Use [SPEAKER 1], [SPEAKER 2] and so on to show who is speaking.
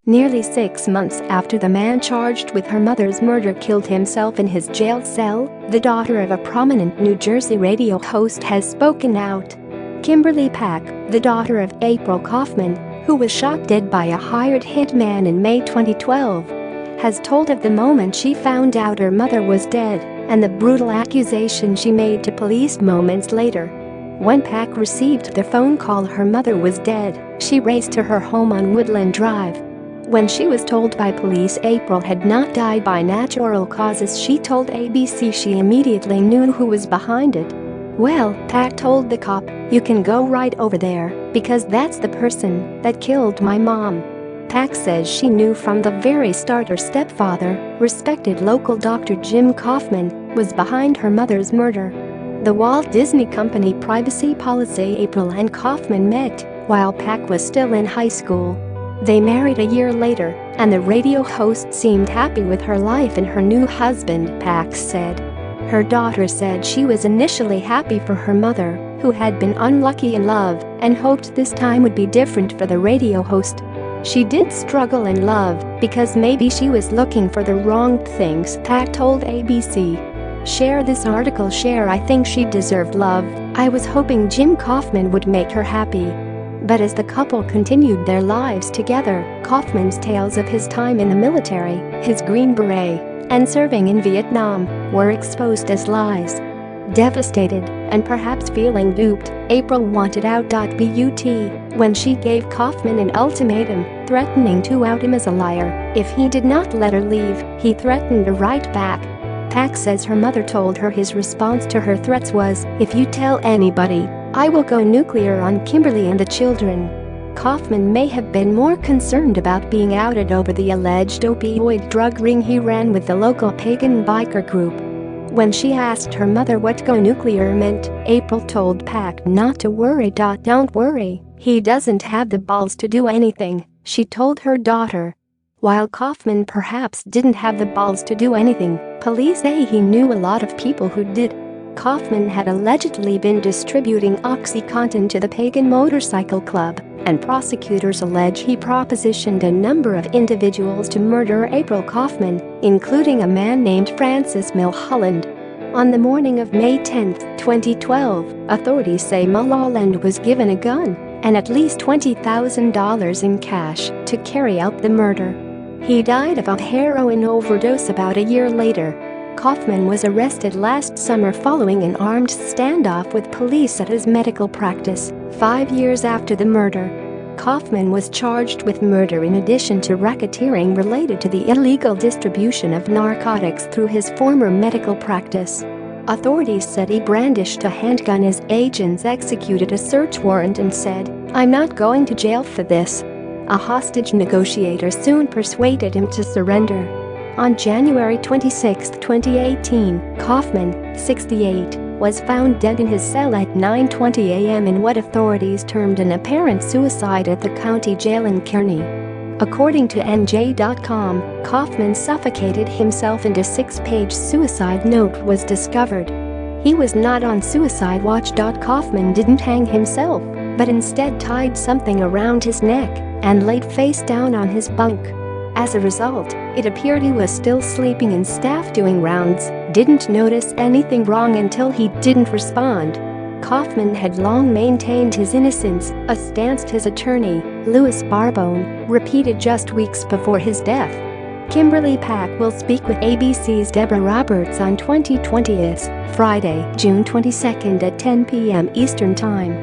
[SPEAKER 1] Nearly 6 months after the man charged with her mother's murder killed himself in his jail cell, the daughter of a prominent New Jersey radio host has spoken out. Kimberly Pack, the daughter of April Kauffman, who was shot dead by a hired hitman in May 2012, has told of the moment she found out her mother was dead and the brutal accusation she made to police moments later. When Pack received the phone call her mother was dead, she raced to her home on Woodland Drive. When she was told by police April had not died by natural causes, she told ABC she immediately knew who was behind it. "Well," Pack told the cop, "you can go right over there, because that's the person that killed my mom." Pack says she knew from the very start her stepfather, respected local Dr. Jim Kauffman, was behind her mother's murder. The Walt Disney Company privacy policy. April and Kauffman met while Pack was still in high school. They married a year later, and the radio host seemed happy with her life and her new husband, Pack said. Her daughter said she was initially happy for her mother, who had been unlucky in love, and hoped this time would be different for the radio host. She did struggle in love because maybe she was looking for the wrong things, Pack told ABC. "Share this article. Share. I think she deserved love. I was hoping Jim Kauffman would make her happy." But as the couple continued their lives together, Kauffman's tales of his time in the military, his Green Beret, and serving in Vietnam were exposed as lies. Devastated and perhaps feeling duped, April wanted out. But when she gave Kauffman an ultimatum, threatening to out him as a liar if he did not let her leave, he threatened to write back. Pack says her mother told her his response to her threats was, "If you tell anybody, I will go nuclear on Kimberly and the children." Kauffman may have been more concerned about being outed over the alleged opioid drug ring he ran with the local Pagan biker group. When she asked her mother what go nuclear meant, April told Pack not to worry. "Don't worry, he doesn't have the balls to do anything," she told her daughter. While Kauffman perhaps didn't have the balls to do anything, police say he knew a lot of people who did. Kauffman had allegedly been distributing OxyContin to the Pagan Motorcycle Club, and prosecutors allege he propositioned a number of individuals to murder April Kauffman, including a man named Francis Milholland. On the morning of May 10, 2012, authorities say Milholland was given a gun and at least $20,000 in cash to carry out the murder. He died of a heroin overdose about a year later. Kauffman was arrested last summer following an armed standoff with police at his medical practice, 5 years after the murder. Kauffman was charged with murder in addition to racketeering related to the illegal distribution of narcotics through his former medical practice. Authorities said he brandished a handgun as agents executed a search warrant and said, "I'm not going to jail for this." A hostage negotiator soon persuaded him to surrender. On January 26, 2018, Kauffman, 68, was found dead in his cell at 9:20 a.m. in what authorities termed an apparent suicide at the county jail in Kearney. According to NJ.com, Kauffman suffocated himself and a 6-page suicide note was discovered. He was not on suicide watch. Kauffman didn't hang himself, but instead tied something around his neck and laid face down on his bunk. As a result, it appeared he was still sleeping and staff doing rounds didn't notice anything wrong until he didn't respond. Kauffman had long maintained his innocence, a stance his attorney, Louis Barbone, repeated just weeks before his death. Kimberly Pack will speak with ABC's Deborah Roberts on 2020's Friday, June 22 at 10 p.m. Eastern Time.